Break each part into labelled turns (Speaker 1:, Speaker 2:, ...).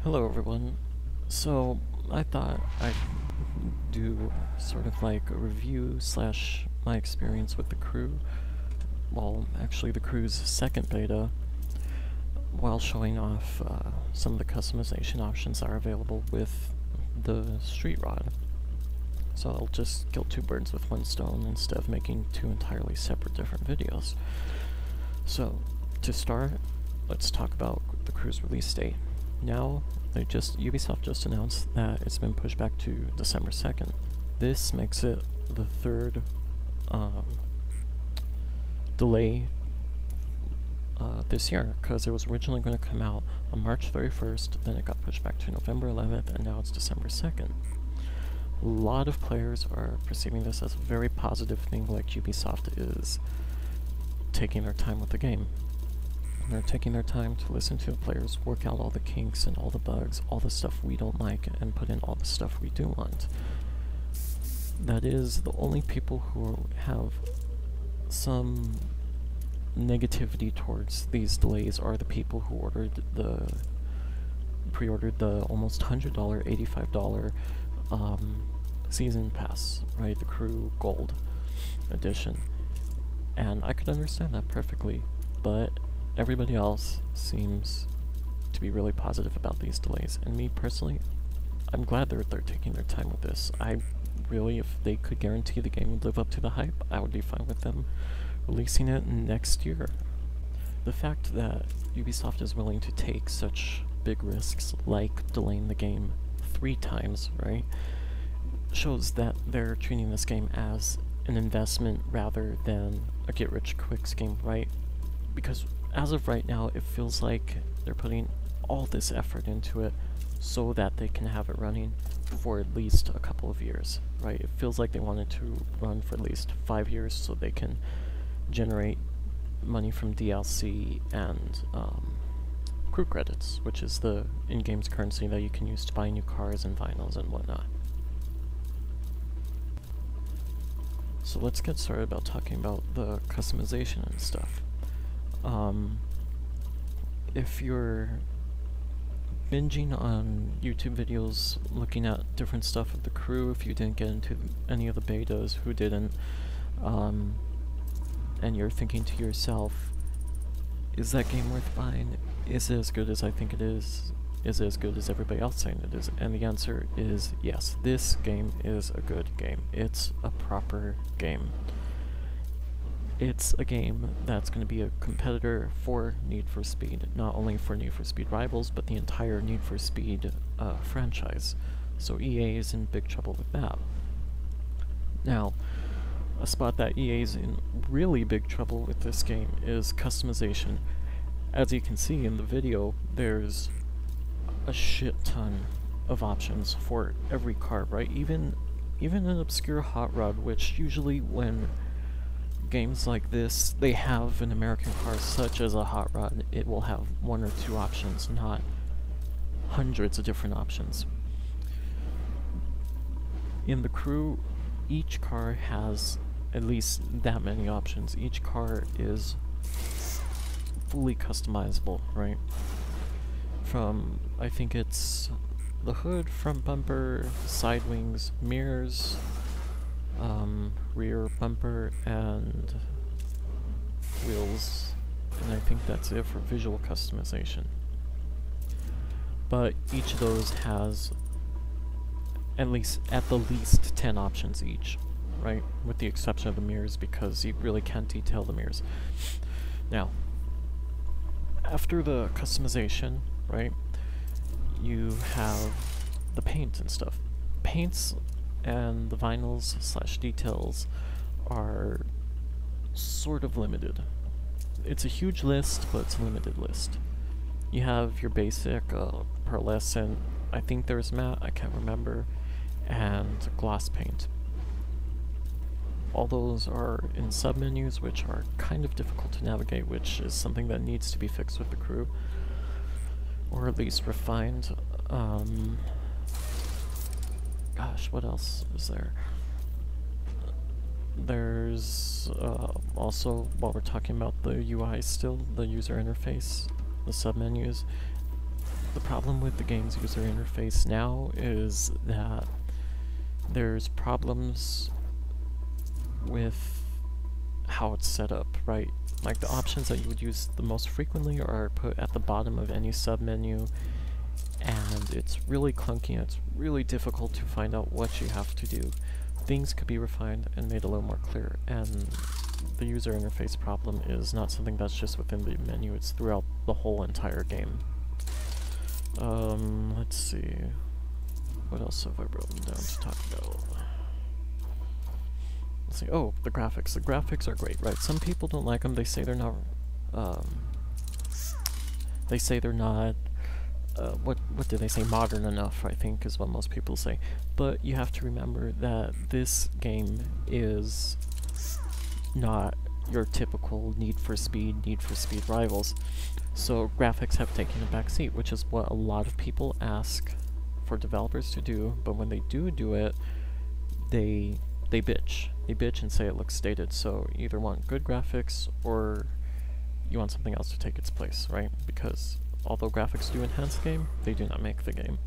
Speaker 1: Hello everyone. So I thought I'd do sort of like a review slash my experience with the crew, well actually the crew's second beta, while showing off some of the customization options that are available with the Street Rod. So I'll just kill two birds with one stone instead of making two entirely separate different videos. So to start, let's talk about the crew's release date. Now, Ubisoft just announced that it's been pushed back to December 2nd. This makes it the third delay this year, because it was originally going to come out on March 31st, then it got pushed back to November 11th, and now it's December 2nd. A lot of players are perceiving this as a very positive thing, like Ubisoft is taking their time with the game. They're taking their time to listen to the players, work out all the kinks and all the bugs, all the stuff we don't like, and put in all the stuff we do want. That is, the only people who have some negativity towards these delays are the people who pre-ordered the almost $100, $85 season pass, right? The Crew Gold edition. And I could understand that perfectly, but everybody else seems to be really positive about these delays, and me personally, I'm glad they're taking their time with this. I really, if they could guarantee the game would live up to the hype, I would be fine with them releasing it next year. The fact that Ubisoft is willing to take such big risks, like delaying the game 3 times, right, shows that they're treating this game as an investment rather than a get-rich-quick scheme, right? Because as of right now, it feels like they're putting all this effort into it so that they can have it running for at least a couple of years, right? It feels like they wanted to run for at least 5 years so they can generate money from DLC and crew credits, which is the in-game's currency that you can use to buy new cars and vinyls and whatnot. So let's get started about talking about the customization and stuff. If you're binging on YouTube videos looking at different stuff of the crew, if you didn't get into any of the betas, who didn't, and you're thinking to yourself, is that game worth buying? Is it as good as I think it is? Is it as good as everybody else saying it is? And the answer is yes. This game is a good game. It's a proper game. It's a game that's going to be a competitor for Need for Speed, not only for Need for Speed Rivals, but the entire Need for Speed franchise. So EA is in big trouble with that. Now, a spot that EA is in really big trouble with this game is customization. As you can see in the video, there's a shit ton of options for every car, right? Even an obscure hot rod, which usually when games like this, they have an American car such as a hot rod, it will have 1 or 2 options, not hundreds of different options. In the crew, each car has at least that many options. Each car is fully customizable, right? From, I think it's the hood, front bumper, side wings, mirrors, rear bumper, and wheels, and I think that's it for visual customization. But each of those has at the least 10 options each, right? With the exception of the mirrors, because you really can't detail the mirrors. Now, after the customization, right, you have the paint and stuff. Paints and the vinyls slash details are sort of limited. It's a huge list, but it's a limited list. You have your basic pearlescent, I think there's matte, I can't remember, and gloss paint. All those are in submenus, which are kind of difficult to navigate, which is something that needs to be fixed with the crew, or at least refined. Gosh, what else is there? There's also, while we're talking about the UI still, the user interface, the submenus, the problem with the game's user interface now is that there's problems with how it's set up, right? Like the options that you would use the most frequently are put at the bottom of any submenu, and it's really clunky and it's really difficult to find out what you have to do. Things could be refined and made a little more clear, and the user interface problem is not something that's just within the menu, it's throughout the whole entire game. Let's see. What else have I written down to talk about? Let's see. Oh, the graphics. The graphics are great, right? Some people don't like them. They say they're not, what do they say? Modern enough, I think, is what most people say. But you have to remember that this game is not your typical Need for Speed Rivals. So graphics have taken a back seat, which is what a lot of people ask for developers to do, but when they do it, they bitch. They bitch and say it looks dated, so you either want good graphics or you want something else to take its place, right? Because although graphics do enhance the game, they do not make the game.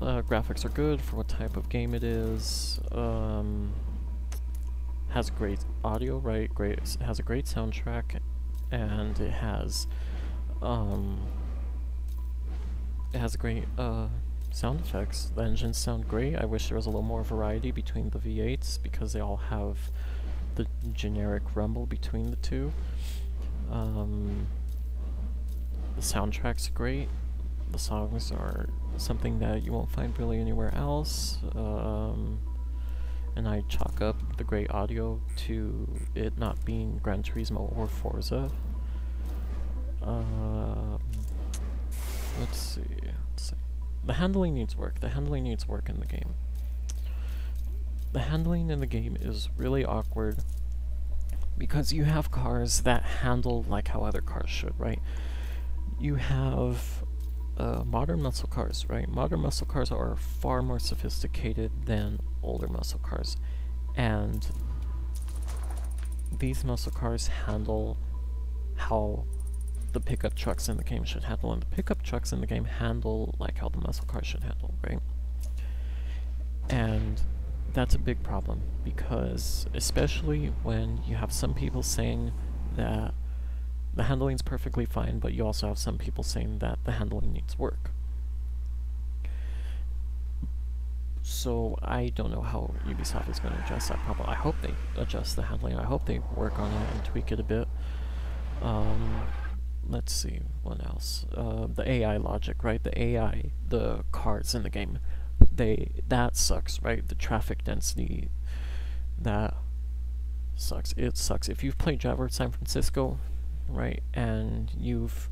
Speaker 1: Graphics are good for what type of game it is. Has great audio, right? Has a great soundtrack, and it has great sound effects. The engines sound great. I wish there was a little more variety between the V8s because they all have the generic rumble between the two. The soundtrack's great. The songs are something that you won't find really anywhere else. And I chalk up the great audio to it not being Gran Turismo or Forza. Let's see. The handling needs work. The handling needs work in the game. The handling in the game is really awkward because you have cars that handle like how other cars should, right? You have modern muscle cars, right? Modern muscle cars are far more sophisticated than older muscle cars, and these muscle cars handle how the pickup trucks in the game should handle, and the pickup trucks in the game handle like how the muscle cars should handle, right? And that's a big problem, because especially when you have some people saying that the handling's perfectly fine, but you also have some people saying that the handling needs work. So I don't know how Ubisoft is going to address that problem. I hope they adjust the handling. I hope they work on it and tweak it a bit. Let's see, what else? The AI logic, right? The AI, the cars in the game, that sucks, right? The traffic density, that sucks. It sucks. If you've played Driver San Francisco, right, and you've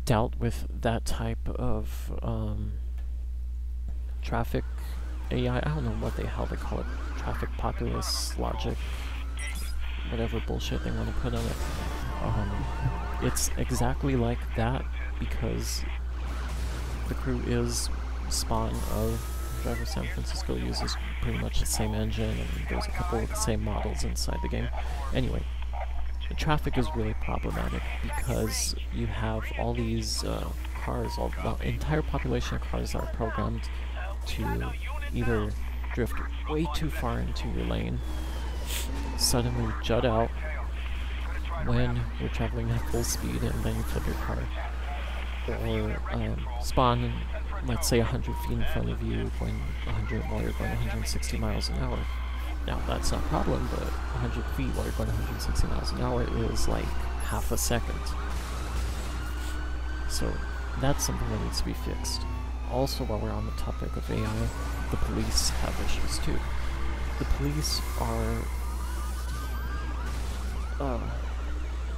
Speaker 1: dealt with that type of traffic AI, I don't know what the hell they call it, traffic populace logic, whatever bullshit they want to put on it. It's exactly like that, because the crew is spawn of Driver San Francisco, uses pretty much the same engine, and there's a couple of the same models inside the game. Anyway, the traffic is really problematic because you have all these cars, the entire population of cars that are programmed to either drift way too far into your lane, suddenly jut out when you're traveling at full speed and then you flip your car, or spawn, let's say 100 feet in front of you going 100 while you're going 160 miles an hour. Now that's not a problem, but 100 feet while you're going 160 miles an hour is like half a second. So that's something that needs to be fixed. Also, while we're on the topic of AI, the police have issues too. The police are,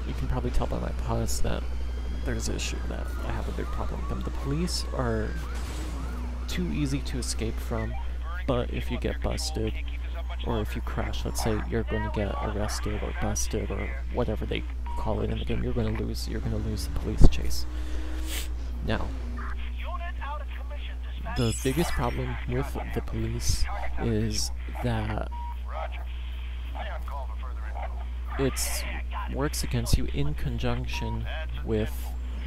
Speaker 1: you can probably tell by my pause that there's an issue, that I have a big problem with them. The police are too easy to escape from, but if you get busted, or if you crash, let's say you're going to get arrested or busted or whatever they call it in the game, you're going to lose the police chase. Now, the biggest problem with the police is that it's works against you in conjunction with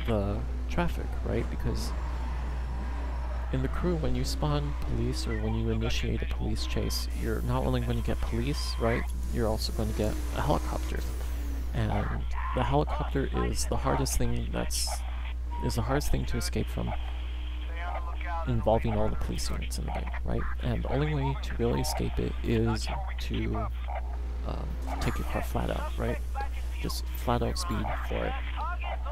Speaker 1: the traffic, right? Because in the crew, when you spawn police or when you initiate a police chase, you're not only going to get police, right? You're also going to get a helicopter. And the helicopter is the hardest thing to escape from, involving all the police units in the game, right? And the only way to really escape it is to take your car flat out, right? Just flat out speed for it.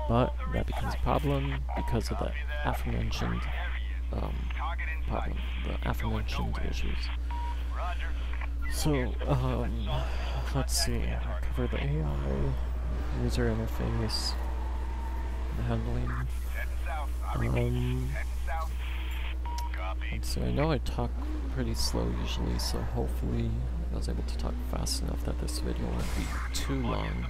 Speaker 1: But that becomes a problem because of the aforementioned issues. So, let's see. I'll cover the AI, user interface, handling. Let's see. I know I talk pretty slow usually, so hopefully I was able to talk fast enough that this video won't be too long.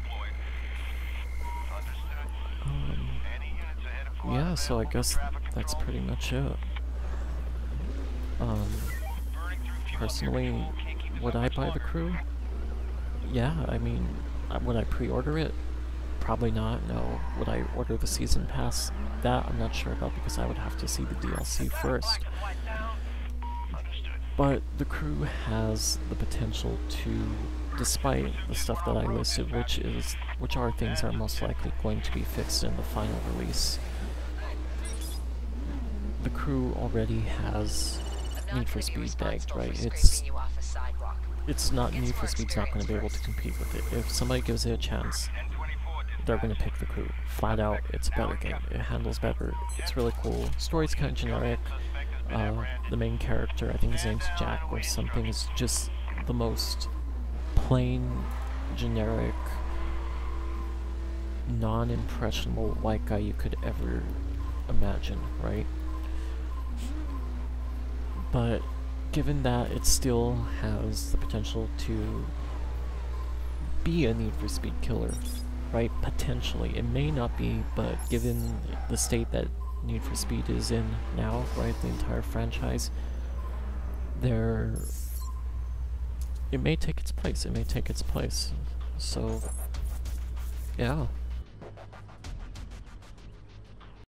Speaker 1: Yeah, so I guess that's pretty much it. Personally, would I buy the crew? Yeah, I mean, would I pre-order it? Probably not, no. Would I order the season pass? That I'm not sure about because I would have to see the DLC first. But the crew has the potential to, despite the stuff that I listed, which are things that are most likely going to be fixed in the final release, the crew already has Need for Speed bagged, right? It's not, Need for Speed's not going to be able to compete with it. If somebody gives it a chance, they're going to pick the crew. Flat out, it's a better game. It handles better. It's really cool. Story's kind of generic. The main character, I think his name's Jack or something, is just the most plain, generic, non-impressionable white guy you could ever imagine, right? But given that it still has the potential to be a Need for Speed killer, right? Potentially. It may not be, but given the state that Need for Speed is in now, right? The entire franchise, it may take its place. It may take its place. So, yeah.